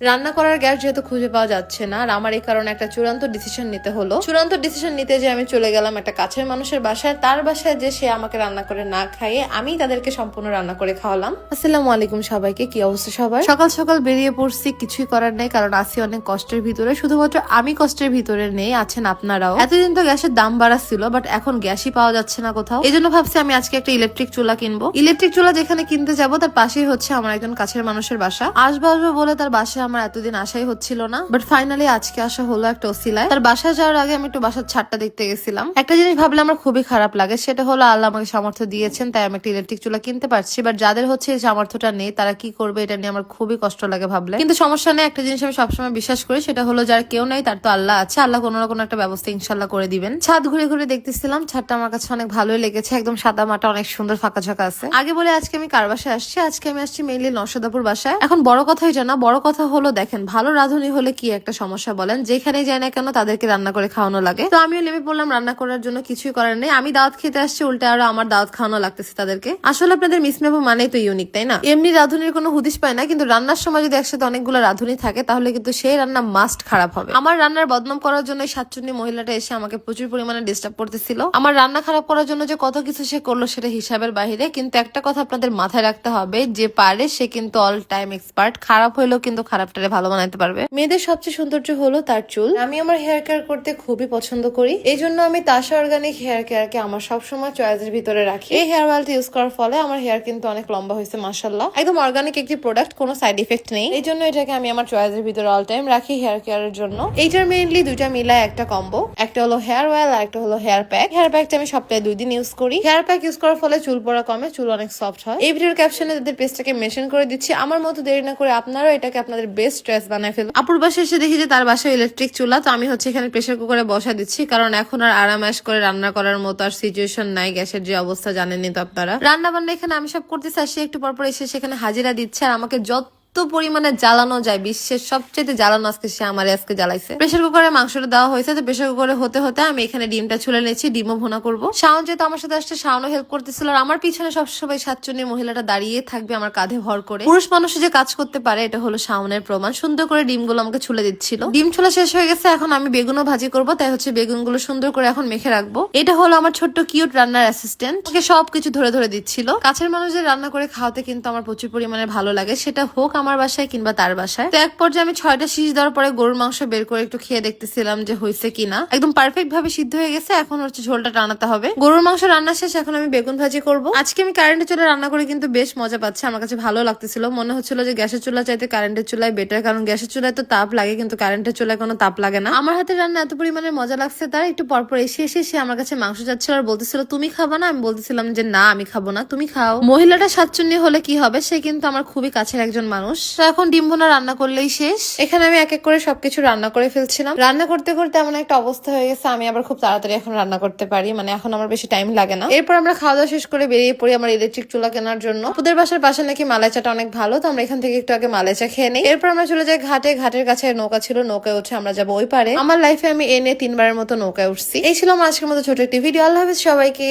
রান্না করার গ্যাস যেহেতু খুঁজে পাওয়া যাচ্ছে না, আর আমার এই কারণে একটা চূড়ান্ত ডিসিশন নিতে হলো। চূড়ান্ত ডিসিশন নিতে যে আমি চলে গেলাম একটা কাছের মানুষের বাসায়। তার বাসায় যে সে আমাকে রান্না করে না খাইয়ে আমি তাদেরকে সম্পূর্ণ রান্না করে খাওয়ালাম। আসসালামু আলাইকুম সবাইকে, কি অবস্থা সবার? সকাল সকাল বেরিয়ে পড়ছি, কিছুই করার নেই, কারণ আছি অনেক কষ্টের ভিতরে। শুধুমাত্র আমি কষ্টের ভিতরে নেই, আছেন আপনারাও। এতদিন তো গ্যাসের দাম বাড়াচ্ছিল, বাট এখন গ্যাসই পাওয়া যাচ্ছে না কোথাও। এই জন্য ভাবছি আমি আজকে একটা ইলেকট্রিক চুলা কিনবো। ইলেকট্রিক চুলা যেখানে কিনতে যাবো তার পাশেই হচ্ছে আমার একজন কাছের মানুষের বাসা। আসবো বলে তার বাসায় আমার এতদিন আসাই হচ্ছিল না, বাট ফাইনালি আজকে আসা হলো একটা ওসিলায়। তার বাসায় যাওয়ার আগে আমি একটু বাসার ছাদটা দেখতে গেছিলাম। একটা জিনিস ভাবলে আমার খুবই খারাপ লাগে, সেটা হলো আল্লাহ আমাকে সামর্থ্য দিয়েছেন তাই আমি একটা ইলেকট্রিক চুলা কিনতে পারছি, বাট যাদের হচ্ছে এই সামর্থ্যটা নেই তারা কি করবে এটা নিয়ে আমার খুবই কষ্ট লাগে ভাবলে। কিন্তু সমস্যা নেই, একটা জিনিস আমি সবসময় বিশ্বাস করি, সেটা হলো যার কেউ নেই তার তো আল্লাহ আছে। আল্লাহ কোনো না কোনো একটা ব্যবস্থা ইনশাল্লাহ করে দিবেন। ছাদ ঘুরে ঘুরে দেখতেছিলাম, ছাদটা আমার কাছে অনেক ভালোই লেগেছে, একদম সাদা মাটা, অনেক সুন্দর ফাঁকা ঝাঁকা আছে। আগে বলে আজকে আমি কার বাসায় আসছি? আজকে আমি আসছি মেইনলি নরসদাপুর বাসায়। এখন বড় কথাই জানা, বড় কথা হলো দেখেন, ভালো রাঁধুনি হলে কি একটা সমস্যা বলেন, যেখানে যায় না কেন তাদেরকে রান্না করে খাওয়ানো লাগে। তো আমিও নেমে পড়লাম রান্না করার জন্য, কিছুই করার নেই। আমি দাওয়াত খেতে আসছি, উল্টে আরো আমার দাওয়াত খাওয়ানো লাগতেছে তাদেরকে। আসলে আপনাদের মিস মেবু মানেই তো ইউনিক, তাই না? এমনি রাঁধুনির কোনো হুদিস পায় না, কিন্তু রান্নার সময় যদি একসাথে অনেকগুলো রাঁধুনি থাকে তাহলে কিন্তু সেই রান্না মাস্ট খারাপ হবে। আমার রান্নার বদনাম করার জন্য এই সাতচুন্নি মহিলাটা এসে আমাকে প্রচুর পরিমাণে ডিস্টার্ব করতেছিল। আমার রান্না খারাপ করার জন্য যে কত কিছু সে করলো সেটা হিসাবের বাহিরে। কিন্তু একটা কথা আপনাদের মাথায় রাখতে হবে, যে পারে সে কিন্তু অল টাইম এক্সপার্ট। খারাপ হইলেও কিন্তু খারাপটারে ভালো বানাইতে পারবে। মেয়েদের সবচেয়ে সৌন্দর্য হলো তার চুল। আমি আমার হেয়ার কেয়ার করতে খুবই পছন্দ করি, এই জন্য আমি তাশা অর্গানিক হেয়ার কেয়ারকে আমার সবসময় চয়েসের ভিতরে রাখি। এই হেয়ার অয়েলটা ইউজ করার ফলে আমার হেয়ার কিন্তু অনেক লম্বা হয়েছে মাশাআল্লাহ। একদম অর্গানিক একটি প্রোডাক্ট, কোনো সাইড ইফেক্ট নেই, এই জন্য এটাকে আমি আমার চয়েসের ভিতরে অল টাইম রাখি হেয়ার কেয়ারের জন্য। এইটার মেইনলি দুইটা মিলায় একটা কম্বো, একটা হলো হেয়ার অয়েল আর একটা হলো হেয়ার প্যাক। হেয়ার প্যাকটা আমি সপ্তাহে 2 দিন ইউজ করি। হেয়ার প্যাক ইউজ করার ফলে চুল পড়া কমে, চুল অনেক সফট হয়। এই ভিডিওর ক্যাপশনে তাদের পেজটাকে মেনশন করে দিচ্ছি। আমার মতো দেরি না করে আপনারাও এটাকে আপনাদের বেস্ট চয়েস বানায় ফেলুন। আপুর বাসায় এসে দেখি যে তার বাসায় ইলেকট্রিক চুলা, তো আমি হচ্ছে এখানে প্রেসার কুকারে বসা দিচ্ছি, কারণ এখন আর আরামাস করে রান্না করার মতো আর সিচুয়েশন নাই। গ্যাসের যে অবস্থা জানেনই তো আপনারা। রান্না বান্না এখানে আমি সব করতেছি, আসি একটু পরপর এসে সেখানে হাজিরা দিচ্ছে, আর আমাকে যত পরিমাণে জ্বালানো যায়, বিশ্বের সবচেয়ে জ্বালানো আজকে সে আমার আজকে জ্বালাইছে। প্রেসার কুকারে মাংসটা দেওয়া হয়েছে, তো প্রেসার কুকারে হতে হতে আমি এখানে ডিমটা ছুলে নিয়েছি, ডিমও ভুনা করবো। শাওন যেহেতু আমার সাথে আসছে, শাওনও হেল্প করতেছিল, আর আমার পিছনে সবসময় সাতচুন্নি মহিলাটা দাঁড়িয়ে থাকবে আমার কাঁধে ভর করে। পুরুষ মানুষ যে কাজ করতে পারে এটা হলো শাওনের প্রমাণ। সুন্দর করে ডিমগুলো আমাকে ছুলে দিচ্ছিল। ডিম ছোলা শেষ হয়ে গেছে, এখন আমি বেগুনও ভাজি করবো, তাই হচ্ছে বেগুনগুলো সুন্দর করে এখন মেখে রাখবো। এটা হলো আমার ছোট্ট কিউট রান্নার অ্যাসিস্ট্যান্ট, ওকে সবকিছু ধরে ধরে দিচ্ছিল। কাছের মানুষদের রান্না করে খাওয়াতে কিন্তু আমার প্রচুর পরিমাণে ভালো লাগে, সেটা হোক আমার বাসায় কিংবা তার বাসায়। তো এক পর্যায়ে আমি 6টা শীষ দেওয়ার পরে গরুর মাংস বের করে একটু খেয়ে দেখতেছিলাম যে হয়েছে কিনা। একদম পারফেক্ট ভাবে সিদ্ধ হয়ে গেছে, এখন হচ্ছে ঝোলটা টানাতে হবে। গরুর মাংস রান্না শেষ, এখন আমি বেগুন ভাজি করব। আজকে আমি কারেন্টের চুলায় রান্না করে কিন্তু বেশ মজা পাচ্ছি, আমার কাছে ভালো লাগতেছিল। মনে হচ্ছিল যে গ্যাসের চুলা চাইতে কারেন্টের চুলায় বেটার, কারণ গ্যাসের চুলায় তো তাপ লাগে কিন্তু কারেন্টের চুলায় কোনো তাপ লাগে না। আমার হাতে রান্না এত পরিমাণে মজা লাগছে, তার একটু পরপর এসে সে আমার কাছে মাংস যাচ্ছিল আর বলতেছিল তুমি খাবা না? আমি বলতেছিলাম যে না আমি খাবো না, তুমি খাও। মহিলাটা সাতচুন্নি হলে কি হবে, সে কিন্তু আমার খুবই কাছের একজন মানুষ। এখন ডিম ভুনা রান্না করলেই শেষ। এখানে আমি এক এক করে সবকিছু রান্না করে ফেলছিলাম। রান্না করতে করতে এমন একটা অবস্থা হয়ে গেছে, আমি আবার খুব তাড়াতাড়ি এখন রান্না করতে পারি, মানে এখন আমার বেশি টাইম লাগে না। এরপর আমরা খাওয়া দাওয়া শেষ করে বেরিয়ে পড়ি আমার ইলেকট্রিক চুলা কেনার জন্য। ওদের বাসার পাশে নাকি মালাই চাটা অনেক ভালো, তো আমরা এখান থেকে একটু আগে মালাই চা খেয়ে নিই। এরপর আমরা চলে যাই ঘাটে। ঘাটের কাছে নৌকা ছিল, নৌকায় উঠে আমরা যাবো ওই পারে। আমার লাইফে আমি এনে 3বারের মতো নৌকায় উঠছি। এই ছিল আমার আজকের মতো ছোট একটি ভিডিও। আল্লাহ হাফেজ সবাইকে।